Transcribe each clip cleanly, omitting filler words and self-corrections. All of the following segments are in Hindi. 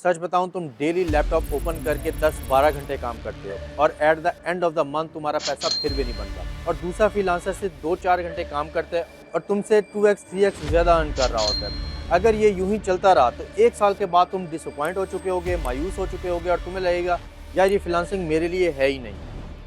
सच बताऊं, तुम डेली लैपटॉप ओपन करके 10-12 घंटे काम करते हो और at the end of the month तुम्हारा पैसा फिर भी नहीं बनता। और दूसरा फ्रीलांसर से 2-4 घंटे काम करते हैं और तुमसे 2x 3x ज़्यादा अर्न कर रहा होता है। अगर ये यूं ही चलता रहा तो 1 साल के बाद तुम डिसअपॉइंट हो चुके होगे, मायूस हो चुके होगे और तुम्हें लगेगा यार ये फ्रीलांसिंग मेरे लिए है ही नहीं।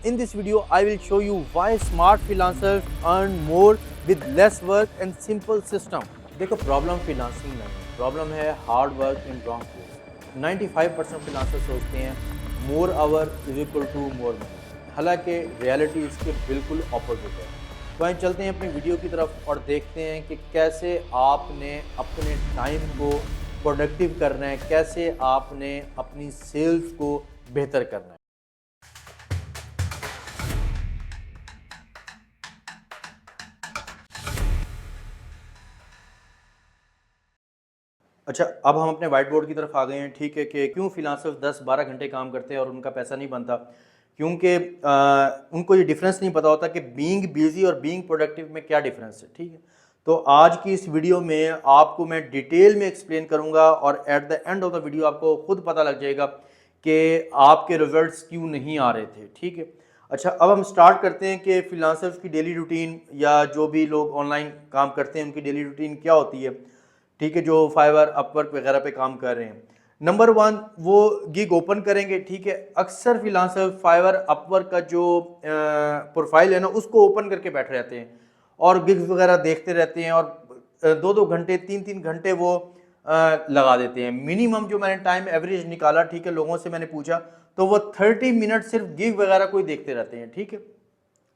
In this video I will show you why smart freelancers earn more with less work and simple system. देखो, प्रॉब्लम फ्रीलांसिंग नहीं है, प्रॉब्लम है hard work in wrong place. 95% freelancer सोचते हैं more hour is equal to more money, हालांकि रियलिटी इसके बिल्कुल ऑपोजिट है। तो आइए चलते हैं अपनी वीडियो की तरफ और देखते हैं कि कैसे आपने अपने टाइम को प्रोडक्टिव करना है, कैसे आपने अपनी सेल्स को बेहतर करना है। अच्छा, अब हम अपने व्हाइट बोर्ड की तरफ आ गए हैं। ठीक है कि क्यों फ्रीलांसर्स 10-12 घंटे काम करते हैं और उनका पैसा नहीं बनता, क्योंकि उनको ये डिफरेंस नहीं पता होता कि बीइंग बिजी और बीइंग प्रोडक्टिव में क्या डिफरेंस है। ठीक है, तो आज की इस वीडियो में आपको मैं डिटेल में एक्सप्लेन करूंगा और at the end of the video आपको खुद पता लग जाएगा कि आपके रिजल्ट्स क्यों नहीं आ रहे थे। ठीक है, अच्छा, अब हम स्टार्ट करते हैं कि फ्रीलांसर्स की डेली रूटीन या जो भी लोग ऑनलाइन काम करते हैं उनकी डेली रूटीन क्या होती है। ठीक है, जो फाइवर अपवर्क वगैरह पे काम कर रहे हैं, नंबर वन वो गिग ओपन करेंगे। ठीक है, अक्सर फ्रीलांसर फाइवर अपवर्क का जो प्रोफाइल है ना उसको ओपन करके बैठ रहते हैं और गिग्स वगैरह देखते रहते हैं और 2-2 घंटे 3-3 घंटे वो लगा देते हैं। मिनिमम जो मैंने टाइम एवरेज निकाला, ठीक है, लोगों से मैंने पूछा तो वो 30 मिनट सिर्फ गिग वगैरह को ही देखते रहते हैं। ठीक है,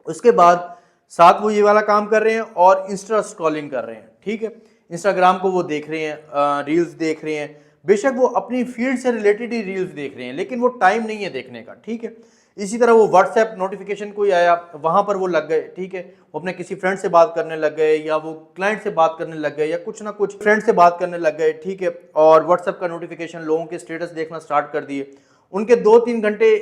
उसके बाद साथ वो ये वाला काम कर रहे हैं और इंस्टा स्क्रॉलिंग कर रहे हैं। ठीक है, इंस्टाग्राम को वो देख रहे हैं, रील्स देख रहे हैं। बेशक वो अपनी फील्ड से रिलेटेड ही रील्स देख रहे हैं, लेकिन वो टाइम नहीं है देखने का। ठीक है, इसी तरह वो व्हाट्सएप नोटिफिकेशन कोई आया वहां पर वो लग गए। ठीक है, वो अपने किसी फ्रेंड से बात करने लग गए या वो क्लाइंट से बात करने लग गए या कुछ ना कुछ फ्रेंड से बात करने लग गए। ठीक है, और व्हाट्सएप का नोटिफिकेशन, लोगों के स्टेटस देखना स्टार्ट कर दिए। उनके 2-3 घंटे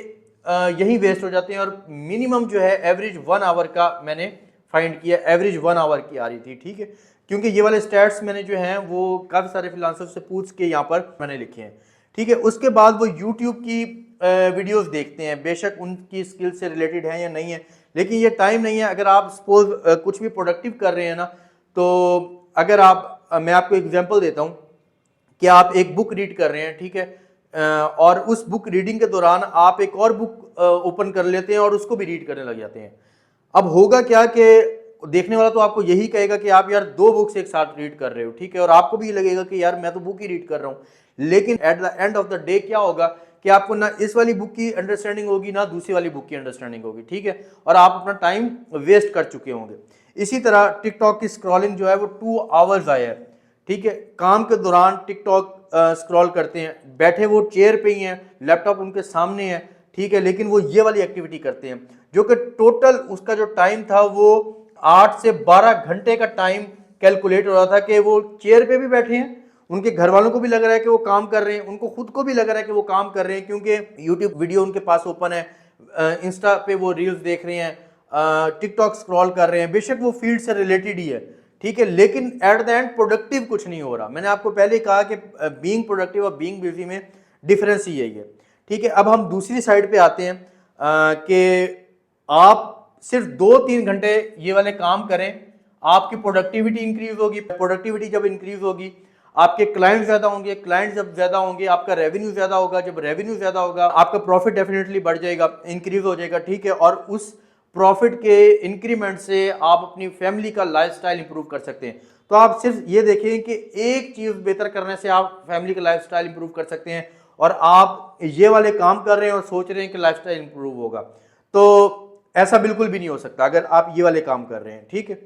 यही वेस्ट हो जाते हैं और मिनिमम जो है एवरेज 1 आवर का मैंने फाइंड किया, एवरेज 1 आवर की आ रही थी। ठीक है, क्योंकि ये वाले स्टैट्स मैंने जो हैं वो काफ़ी सारे फ्रीलांसर से पूछ के यहाँ पर मैंने लिखे हैं। ठीक है, उसके बाद वो यूट्यूब की वीडियोस देखते हैं, बेशक उनकी स्किल से रिलेटेड है या नहीं है, लेकिन ये टाइम नहीं है। अगर आप सपोज कुछ भी प्रोडक्टिव कर रहे हैं ना, तो अगर आप मैं आपको एग्जांपल देता हूँ कि आप एक बुक रीड कर रहे हैं। ठीक है, और उस बुक रीडिंग के दौरान आप एक और बुक ओपन कर लेते हैं और उसको भी रीड करने लग जाते हैं। अब होगा क्या कि देखने वाला तो आपको यही कहेगा कि आप यार 2 बुक्स एक साथ रीड कर रहे हो। ठीक है, और आपको भी लगेगा कि यार मैं तो बुक ही रीड कर रहा हूं, लेकिन at the end of the day क्या होगा कि आपको ना इस वाली बुक की अंडरस्टैंडिंग होगी ना दूसरी वाली बुक की अंडरस्टैंडिंग होगी। ठीक है, और आप अपना टाइम वेस्ट कर चुके होंगे। इसी तरह टिकटॉक की स्क्रॉलिंग जो है वो 2 आवर्स आया है। ठीक है, काम के दौरान टिकटॉक स्क्रॉल करते हैं, बैठे वो चेयर पे ही हैं, लैपटॉप उनके सामने है। ठीक है, लेकिन वो ये वाली एक्टिविटी करते हैं जो कि टोटल उसका जो टाइम था वो 8 से 12 घंटे का टाइम कैलकुलेट हो रहा था कि वो चेयर पे भी बैठे हैं, उनके घर वालों को भी लग रहा है कि वो काम कर रहे हैं, उनको खुद को भी लग रहा है कि वो काम कर रहे हैं, क्योंकि यूट्यूब वीडियो उनके पास ओपन है, इंस्टा पे वो रील्स देख रहे हैं, टिकटॉक स्क्रॉल कर रहे हैं। बेशक वो फील्ड से रिलेटेड ही है। ठीक है, लेकिन एट द एंड प्रोडक्टिव कुछ नहीं हो रहा। मैंने आपको पहले कहा कि बीइंग प्रोडक्टिव और बीइंग बिजी में डिफरेंस ही यही है। ठीक है, अब हम दूसरी साइड पे आते हैं कि आप सिर्फ 2-3 घंटे ये वाले काम करें, आपकी प्रोडक्टिविटी इंक्रीज होगी। प्रोडक्टिविटी जब इंक्रीज होगी, आपके क्लाइंट ज्यादा होंगे, क्लाइंट जब ज्यादा होंगे आपका रेवेन्यू ज्यादा होगा, जब रेवेन्यू ज्यादा होगा आपका प्रॉफिट डेफिनेटली बढ़ जाएगा, इंक्रीज हो जाएगा। ठीक है, और उस प्रॉफिट के इंक्रीमेंट से आप अपनी फैमिली का लाइफस्टाइल इंप्रूव कर सकते हैं। तो आप सिर्फ ये देखें कि एक चीज बेहतर करने से आप फैमिली का लाइफस्टाइल इंप्रूव कर सकते हैं, और आप ये वाले काम कर रहे हैं और सोच रहे हैं कि लाइफस्टाइल इंप्रूव होगा, तो ऐसा बिल्कुल भी नहीं हो सकता अगर आप ये वाले काम कर रहे हैं। ठीक है,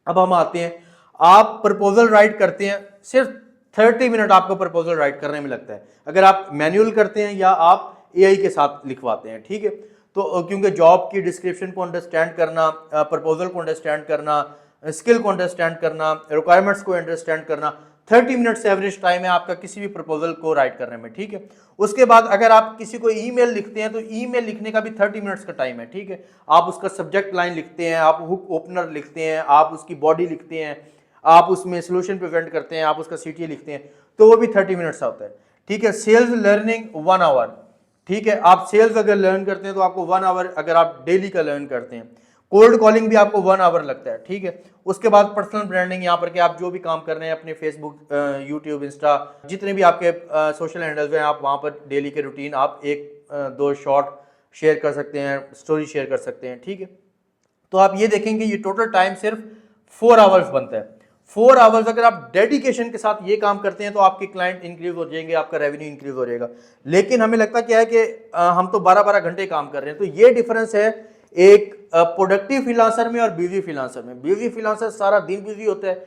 अब हम आते हैं, आप प्रपोजल राइट करते हैं, सिर्फ 30 मिनट आपको प्रपोजल राइट करने में लगता है, अगर आप मैनुअल करते हैं या आप एआई के साथ लिखवाते हैं। ठीक है, तो क्योंकि जॉब की डिस्क्रिप्शन को अंडरस्टैंड करना, प्रपोजल को अंडरस्टैंड करना, स्किल को अंडरस्टैंड करना, रिक्वायरमेंट्स को अंडरस्टैंड करना, 30 मिनट्स एवरेज टाइम है आपका किसी भी प्रपोजल को राइट करने में। ठीक है, उसके बाद अगर आप किसी को ईमेल लिखते हैं तो ईमेल लिखने का भी 30 मिनट्स का टाइम है। ठीक है, आप उसका सब्जेक्ट लाइन लिखते हैं, आप हुक ओपनर लिखते हैं, आप उसकी बॉडी लिखते हैं, आप उसमें सोल्यूशन प्रेजेंट करते हैं, आप उसका सीटीए लिखते हैं, तो वो भी 30 मिनट्स होता है। ठीक है। सेल्स लर्निंग 1 आवर, ठीक है। आप सेल्स अगर लर्न करते हैं तो आपको 1 आवर, अगर आप डेली का लर्न करते हैं। कोल्ड कॉलिंग भी आपको 1 आवर लगता है, ठीक है। उसके बाद पर्सनल ब्रांडिंग, यहाँ पर कि आप जो भी काम कर रहे हैं अपने फेसबुक, यूट्यूब, इंस्टा, जितने भी आपके सोशल हैंडल्स हैं, आप वहाँ पर डेली के रूटीन आप दो शॉर्ट शेयर कर सकते हैं, स्टोरी शेयर कर सकते हैं, ठीक है। तो आप ये देखेंगे ये टोटल टाइम सिर्फ 4 आवर्स बनता है। 4 आवर्स अगर आप डेडिकेशन के साथ ये काम करते हैं तो आपके क्लाइंट इंक्रीज हो जाएंगे, आपका रेवेन्यू इंक्रीज हो जाएगा। लेकिन हमें लगता क्या है कि हम तो 12-12 घंटे काम कर रहे हैं। तो ये डिफरेंस है एक प्रोडक्टिव फ्रीलांसर में और बिजी फ्रीलांसर में। बिजी फ्रीलांसर सारा दिन बिजी होता है।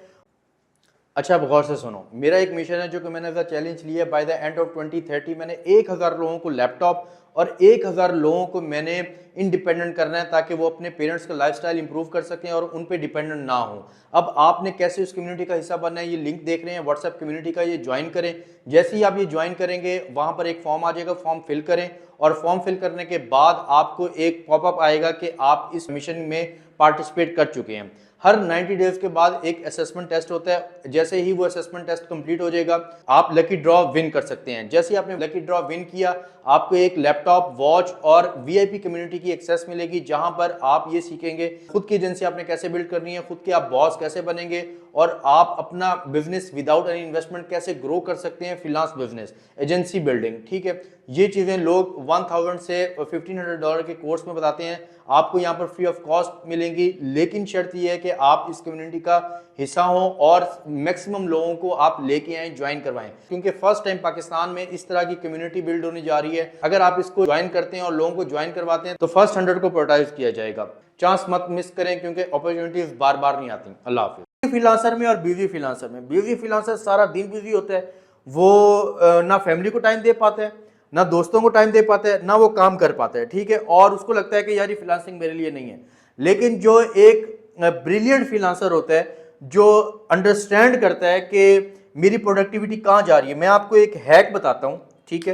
अच्छा, अब गौर से सुनो, मेरा एक मिशन है जो कि मैंने एज चैलेंज लिया है। बाय द एंड ऑफ 2030 मैंने 1000 लोगों को लैपटॉप और 1000 लोगों को मैंने इंडिपेंडेंट करना है, ताकि वो अपने पेरेंट्स का लाइफस्टाइल इंप्रूव कर सकें और उन पे डिपेंडेंट ना हो। अब आपने कैसे उस कम्युनिटी का हिस्सा बनना है, ये लिंक देख रहे हैं व्हाट्सएप कम्युनिटी का, ये ज्वाइन करें। जैसे ही आप ये ज्वाइन करेंगे वहां पर एक फॉर्म आ जाएगा, फॉर्म फिल करें और फॉर्म फिल करने के बाद आपको एक पॉपअप आएगा कि आप इस मिशन में पार्टिसिपेट कर चुके हैं। हर 90 डेज के बाद एक असेसमेंट टेस्ट होता है। जैसे ही वो असेसमेंट टेस्ट कंप्लीट हो जाएगा आप लकी ड्रॉ विन कर सकते हैं। जैसे ही आपने लकी ड्रॉ विन किया आपको एक लैपटॉप, वॉच और वीआईपी कम्युनिटी की एक्सेस मिलेगी, जहां पर आप ये सीखेंगे खुद की एजेंसी आपने कैसे बिल्ड करनी है, खुद के आप बॉस कैसे बनेंगे और आप अपना बिजनेस विदाउट एनी इन्वेस्टमेंट कैसे ग्रो कर सकते हैं, फ्रीलांस बिजनेस, एजेंसी बिल्डिंग, ठीक है। ये चीजें लोग 1000 से $1500 के कोर्स में बताते हैं, आपको यहाँ पर फ्री ऑफ कॉस्ट मिलेंगी। लेकिन शर्त यह है कि आप इस कम्युनिटी का हिस्सा हो और मैक्सिमम लोगों को आप लेके आए, ज्वाइन करवाएं, क्योंकि फर्स्ट टाइम पाकिस्तान में इस तरह की कम्युनिटी बिल्ड होने जा रही है। अगर आप इसको ज्वाइन करते हैं और लोगों को ज्वाइन करवाते हैं तो फर्स्ट 100 को प्रायोरिटाइज किया जाएगा। चांस मत मिस करें, क्योंकि अपॉर्चुनिटीज बार बार नहीं आती। अल्लाह हाफिज। फ्रीलांसर में और बिजी फ्रीलांसर में, बिजी फ्रीलांसर सारा दिन बिजी होता है, वो ना फैमिली को टाइम दे पाता है, ना दोस्तों को टाइम दे पाता है, ना वो काम कर पाता है, ठीक है। और उसको लगता है कि यार ये फ्रीलांसिंग मेरे लिए नहीं है। लेकिन जो एक ब्रिलियंट फ्रीलांसर होता है, जो अंडरस्टैंड करता है कि मेरी प्रोडक्टिविटी कहाँ जा रही है। मैं आपको एक हैक बताता हूँ, ठीक है।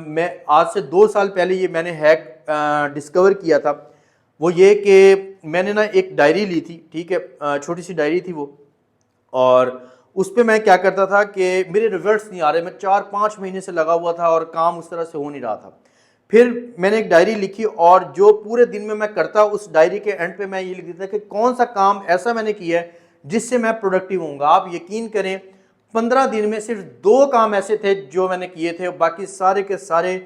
मैं आज से 2 साल पहले ये मैंने हैक डिस्कवर किया था। वो ये कि मैंने ना एक डायरी ली थी, ठीक है, छोटी सी डायरी थी वो, और उस पर मैं क्या करता था कि मेरे रिजल्ट्स नहीं आ रहे, मैं 4-5 महीने से लगा हुआ था और काम उस तरह से हो नहीं रहा था। फिर मैंने एक डायरी लिखी और जो पूरे दिन में मैं करता, उस डायरी के एंड पे मैं ये लिख देता कि कौन सा काम ऐसा मैंने किया है जिससे मैं प्रोडक्टिव होऊंगा। आप यकीन करें 15 दिन में सिर्फ 2 काम ऐसे थे जो मैंने किए थे, बाकी सारे के सारे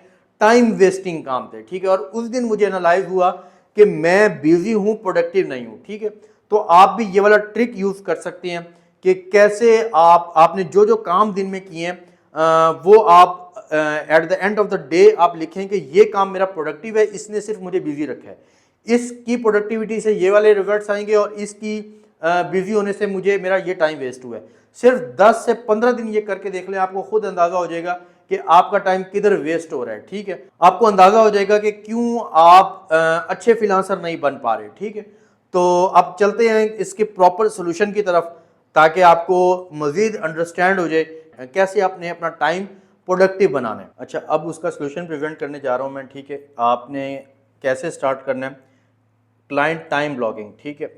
टाइम वेस्टिंग काम थे, ठीक है। और उस दिन मुझे एनालाइज हुआ कि मैं बिजी हूँ, प्रोडक्टिव नहीं हूँ, ठीक है। तो आप भी ये वाला ट्रिक यूज कर सकते हैं कि कैसे आपने जो जो काम दिन में किए हैं वो आप at the end of the day आप लिखें कि ये काम मेरा प्रोडक्टिव है, इसने सिर्फ मुझे बिजी रखा है, इसकी प्रोडक्टिविटी से ये वाले रिजल्ट्स आएंगे और इसकी बिजी होने से मुझे मेरा ये टाइम वेस्ट हुआ है। सिर्फ 10 से 15 दिन ये करके देख लें, आपको खुद अंदाजा हो जाएगा कि आपका टाइम किधर वेस्ट हो रहा है, ठीक है। आपको अंदाजा हो जाएगा कि क्यों आप अच्छे फ्रीलांसर नहीं बन पा रहे, ठीक है। तो अब चलते हैं इसके प्रॉपर सोल्यूशन की तरफ, ताकि आपको मजीद अंडरस्टैंड हो जाए कैसे आपने अपना टाइम प्रोडक्टिव बनाना है। अच्छा, अब उसका सोल्यूशन प्रेजेंट करने जा रहा हूँ मैं, ठीक है। आपने कैसे स्टार्ट करना है, क्लाइंट टाइम ब्लॉगिंग, ठीक है।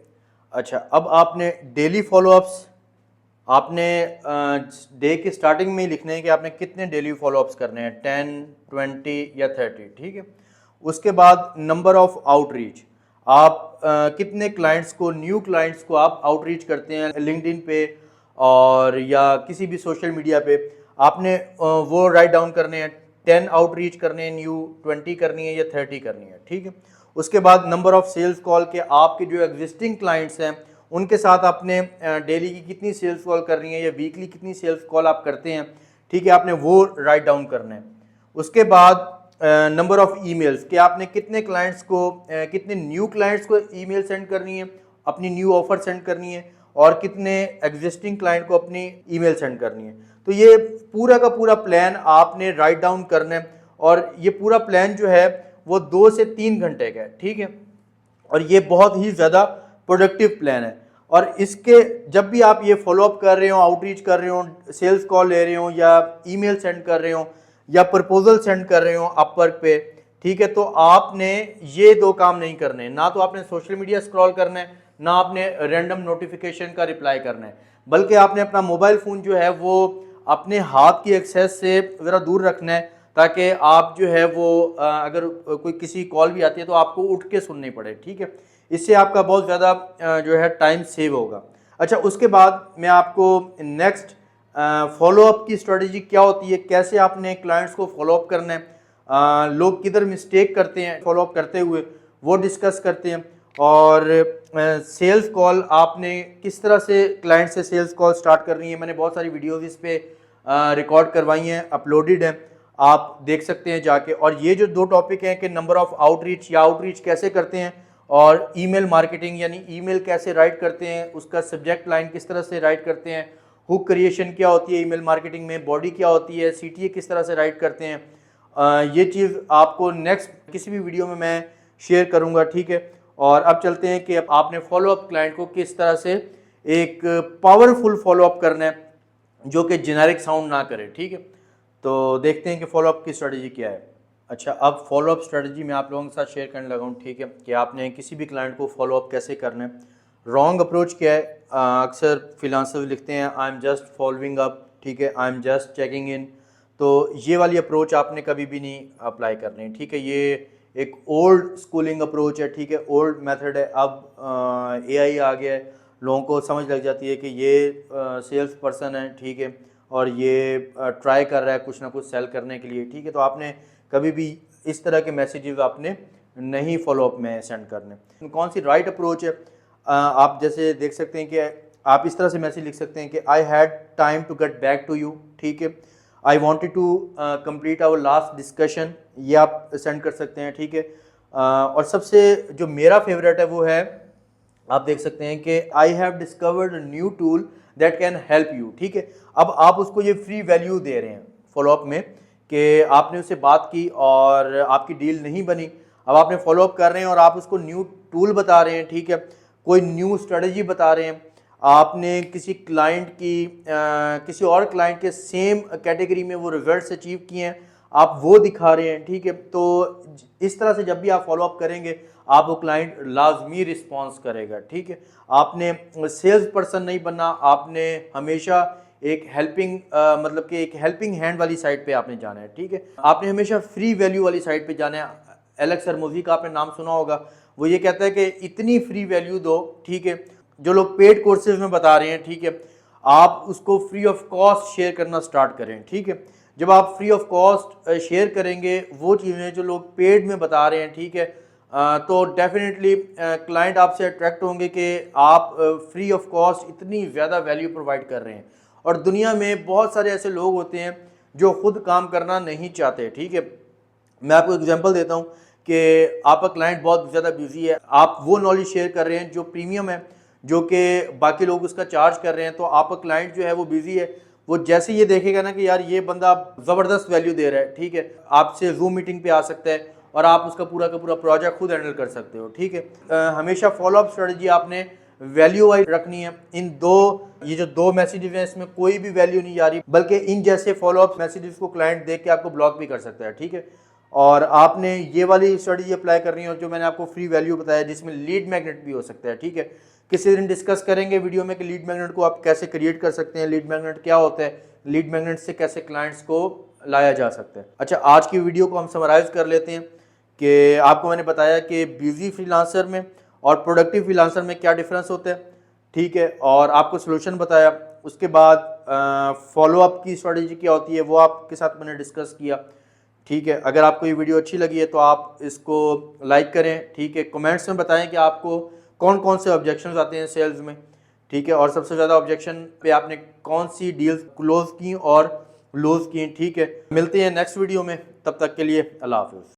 अच्छा, अब आपने डेली फॉलोअप्स, आपने डे की स्टार्टिंग में ही लिखने हैं कि आपने कितने डेली फॉलोअप्स करने हैं, 10, 20 या 30, ठीक है। उसके बाद नंबर ऑफ आउटरीच, आप कितने क्लाइंट्स को, न्यू क्लाइंट्स को आप आउटरीच करते हैं लिंक्डइन पे और या किसी भी सोशल मीडिया पे, आपने वो राइट डाउन करने हैं। 10 आउटरीच करने हैं न्यू, 20 करनी है या 30 करनी है, ठीक है। उसके बाद नंबर ऑफ सेल्स कॉल के, आपके जो एग्जिस्टिंग क्लाइंट्स हैं उनके साथ आपने डेली की कितनी सेल्स कॉल करनी है या वीकली कितनी सेल्स कॉल आप करते हैं, ठीक है, आपने वो राइट डाउन करना है। उसके बाद नंबर ऑफ ईमेल्स कि आपने कितने क्लाइंट्स को, कितने न्यू क्लाइंट्स को ईमेल सेंड करनी है, अपनी न्यू ऑफर सेंड करनी है, और कितने एग्जिस्टिंग क्लाइंट को अपनी ईमेल सेंड करनी है। तो ये पूरा का पूरा प्लान आपने राइट डाउन करना है, और ये पूरा प्लान जो है वो 2 से 3 घंटे का है, ठीक है। और ये बहुत ही ज़्यादा प्रोडक्टिव प्लान है। और इसके जब भी आप ये फॉलोअप कर रहे हो, आउटरीच कर रहे हो, सेल्स कॉल ले रहे हो या ईमेल सेंड कर रहे हो या प्रपोजल सेंड कर रहे हो अपवर्क पे, ठीक है, तो आपने ये 2 काम नहीं करने। ना तो आपने सोशल मीडिया स्क्रॉल करना है, ना आपने रैंडम नोटिफिकेशन का रिप्लाई करना है, बल्कि आपने अपना मोबाइल फ़ोन जो है वो अपने हाथ की एक्सेस से ज़रा दूर रखना है, ताकि आप जो है वो अगर कोई किसी कॉल भी आती है तो आपको उठ के सुननी पड़े, ठीक है। इससे आपका बहुत ज़्यादा जो है टाइम सेव होगा। अच्छा, उसके बाद मैं आपको नेक्स्ट फॉलोअप की स्ट्रेटजी क्या होती है, कैसे आपने क्लाइंट्स को फॉलोअप करना है, लोग किधर मिस्टेक करते हैं फॉलोअप करते हुए, वो डिस्कस करते हैं। और सेल्स कॉल आपने किस तरह से क्लाइंट से सेल्स कॉल स्टार्ट करनी है, मैंने बहुत सारी वीडियोज़ इस पर रिकॉर्ड करवाई हैं, अपलोडेड हैं, आप देख सकते हैं जाके। और ये जो दो टॉपिक हैं कि नंबर ऑफ़ आउटरीच या आउटरीच कैसे करते हैं, और ईमेल मार्केटिंग यानी ईमेल कैसे राइट करते हैं, उसका सब्जेक्ट लाइन किस तरह से राइट करते हैं, हुक क्रिएशन क्या होती है ईमेल मार्केटिंग में, बॉडी क्या होती है, सीटीए किस तरह से राइट करते हैं, ये चीज़ आपको नेक्स्ट किसी भी वीडियो में मैं शेयर करूंगा, ठीक है। और अब चलते हैं कि आपने फॉलोअप क्लाइंट को किस तरह से एक पावरफुल फॉलोअप करना है जो कि जेनेरिक साउंड ना करे, ठीक है। तो देखते हैं कि फॉलोअप की स्ट्रेटजी क्या है। अच्छा, अब फॉलोअप स्ट्रेटजी मैं आप लोगों के साथ शेयर करने लगा हूँ, ठीक है, कि आपने किसी भी क्लाइंट को फॉलोअप कैसे करना है। रॉन्ग अप्रोच क्या है, अक्सर फ्रीलांसर्स लिखते हैं I am just following up, ठीक है, I am just checking in. तो ये वाली अप्रोच आपने कभी भी नहीं अप्लाई करनी, ठीक है। ये एक ओल्ड स्कूलिंग अप्रोच है, ठीक है, ओल्ड मेथड है। अब एआई आ गया है, लोगों को समझ लग जाती है कि ये सेल्स पर्सन है, ठीक है, और ये ट्राई कर रहा है कुछ ना कुछ सेल करने के लिए, ठीक है। तो आपने कभी भी इस तरह के मैसेजेस आपने नहीं फॉलोअप में सेंड करने। कौन सी राइट अप्रोच है, आप जैसे देख सकते हैं कि आप इस तरह से मैसेज लिख सकते हैं कि I had time to get back to you, ठीक है, I wanted to complete our last discussion, ये आप सेंड कर सकते हैं, ठीक है। और सबसे जो मेरा फेवरेट है वो है, आप देख सकते हैं कि I have discovered new tool that can help you, ठीक है। अब आप उसको ये फ्री वैल्यू दे रहे हैं फॉलोअप में, कि आपने उससे बात की और आपकी डील नहीं बनी, अब आपने फॉलोअप कर रहे हैं और आप उसको न्यू टूल बता रहे हैं, ठीक है, कोई न्यू स्ट्रेटजी बता रहे हैं, आपने किसी क्लाइंट की किसी और क्लाइंट के सेम कैटेगरी में वो रिजल्ट्स अचीव किए हैं, आप वो दिखा रहे हैं, ठीक है। तो इस तरह से जब भी आप फॉलोअप करेंगे आपको क्लाइंट लाजमी रिस्पॉन्स करेगा, ठीक है। आपने सेल्स पर्सन नहीं बनना, आपने हमेशा एक हेल्पिंग मतलब कि एक हेल्पिंग हैंड वाली साइड पे आपने जाना है, ठीक है। आपने हमेशा फ्री वैल्यू वाली साइड पे जाना है। एलेक्स हरमोजी का आपने नाम सुना होगा, वो ये कहता है कि इतनी फ्री वैल्यू दो, ठीक है, जो लोग पेड कोर्सेज में बता रहे हैं, ठीक है, आप उसको फ्री ऑफ कॉस्ट शेयर करना स्टार्ट करें, ठीक है। जब आप फ्री ऑफ कॉस्ट शेयर करेंगे वो चीज़ें जो लोग पेड में बता रहे हैं, ठीक है, तो डेफिनेटली क्लाइंट आपसे अट्रैक्ट होंगे कि आप फ्री ऑफ कॉस्ट इतनी ज़्यादा वैल्यू प्रोवाइड कर रहे हैं। और दुनिया में बहुत सारे ऐसे लोग होते हैं जो खुद काम करना नहीं चाहते, ठीक है। मैं आपको एग्जांपल देता हूँ कि आपका क्लाइंट बहुत ज़्यादा बिजी है, आप वो नॉलेज शेयर कर रहे हैं जो प्रीमियम है, जो कि बाकी लोग उसका चार्ज कर रहे हैं, तो आपका क्लाइंट जो है वो बिजी है, वो जैसे ये देखेगा ना कि यार ये बंदा ज़बरदस्त वैल्यू दे रहा है, ठीक है, आपसे जूम मीटिंग पे आ सकता है और आप उसका पूरा का पूरा प्रोजेक्ट खुद हैंडल कर सकते हो, ठीक है। हमेशा फॉलोअप स्ट्रेटजी आपने वैल्यू वाइज रखनी है। ये जो दो मैसेजेस हैं इसमें कोई भी वैल्यू नहीं जा रही, बल्कि इन जैसे फॉलोअप मैसेजेस को क्लाइंट देख के आपको ब्लॉक भी कर सकता है, ठीक है। और आपने ये वाली स्ट्रेटजी अप्लाई करनी है, और जो मैंने आपको फ्री वैल्यू बताया जिसमें लीड मैग्नेट भी हो सकता है, ठीक है। किसी दिन डिस्कस करेंगे वीडियो में कि लीड मैग्नेट को आप कैसे क्रिएट कर सकते हैं, लीड मैग्नेट क्या होता है, लीड मैग्नेट से कैसे क्लाइंट्स को लाया जा सकता है। अच्छा, आज की वीडियो को हम समराइज कर लेते हैं कि आपको मैंने बताया कि बिजी फ्रीलांसर में और प्रोडक्टिव फ्रीलांसर में क्या डिफरेंस होता है, ठीक है, और आपको सोल्यूशन बताया। उसके बाद फॉलोअप की स्ट्रेटजी क्या होती है वो आपके साथ मैंने डिस्कस किया, ठीक है। अगर आपको ये वीडियो अच्छी लगी है तो आप इसको लाइक करें, ठीक है। कमेंट्स में बताएं कि आपको कौन कौन से ऑब्जेक्शंस आते हैं सेल्स में, ठीक है, और सबसे ज़्यादा ऑब्जेक्शन पे आपने कौन सी डील्स क्लोज की और लूज की, ठीक है। मिलते हैं नेक्स्ट वीडियो में, तब तक के लिए अल्लाह हाफिज़।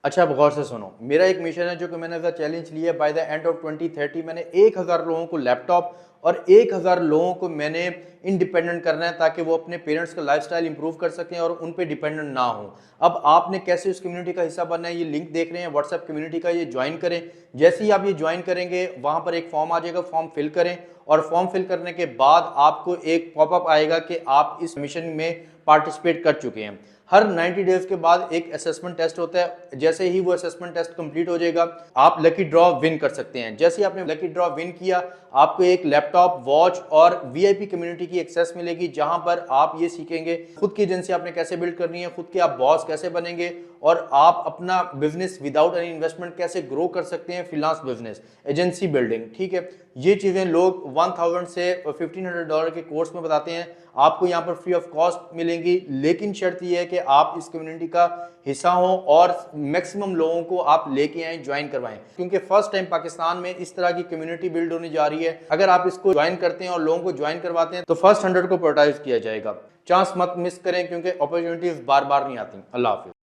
अच्छा, अब गौर से सुनो, मेरा एक मिशन है जो कि मैंने एज चैलेंज लिया है, बाय द एंड ऑफ 2030 मैंने 1000 लोगों को लैपटॉप और 1000 लोगों को मैंने इंडिपेंडेंट करना है, ताकि वो अपने पेरेंट्स का लाइफस्टाइल इंप्रूव कर सकें और उन पे डिपेंडेंट ना हो। अब आपने कैसे उस कम्युनिटी का हिस्सा बनना है, ये लिंक देख रहे हैं व्हाट्सएप कम्युनिटी का, ये ज्वाइन करें। जैसे ही आप ये ज्वाइन करेंगे वहां पर एक फॉर्म आ जाएगा, फॉर्म फिल करें, और फॉर्म फिल करने के बाद आपको एक पॉपअप आएगा कि आप इस मिशन में पार्टिसिपेट कर चुके हैं। हर 90 डेज के बाद एक असेसमेंट टेस्ट होता है। जैसे ही वो असेसमेंट टेस्ट कंप्लीट हो जाएगा, आप लकी ड्रॉ विन कर सकते हैं। जैसे ही आपने लकी ड्रॉ विन किया, आपको एक लैपटॉप, वॉच और वीआईपी कम्युनिटी की एक्सेस मिलेगी, जहां पर आप ये सीखेंगे खुद की एजेंसी आपने कैसे बिल्ड करनी है, खुद के आप बॉस कैसे बनेंगे और आप अपना बिजनेस विदाउट एनी इन्वेस्टमेंट कैसे ग्रो कर सकते हैं, फ्रीलांस बिजनेस, एजेंसी बिल्डिंग। ठीक है, ये चीजें लोग 1000 से $1500 के कोर्स में बताते हैं, आपको यहाँ पर फ्री ऑफ कॉस्ट मिलेंगी। लेकिन शर्त यह है कि आप इस कम्युनिटी का हिस्सा हो और मैक्सिमम लोगों को आप लेके आए, ज्वाइन करवाएं, क्योंकि फर्स्ट टाइम पाकिस्तान में इस तरह की कम्युनिटी बिल्ड होने जा रही है। अगर आप इसको ज्वाइन करते हैं और लोगों को ज्वाइन करवाते हैं तो फर्स्ट 100 को प्रायोरिटाइज किया जाएगा। चांस मत मिस करें, क्योंकि अपॉर्चुनिटीज बार बार नहीं आती। अल्लाह हाफिज।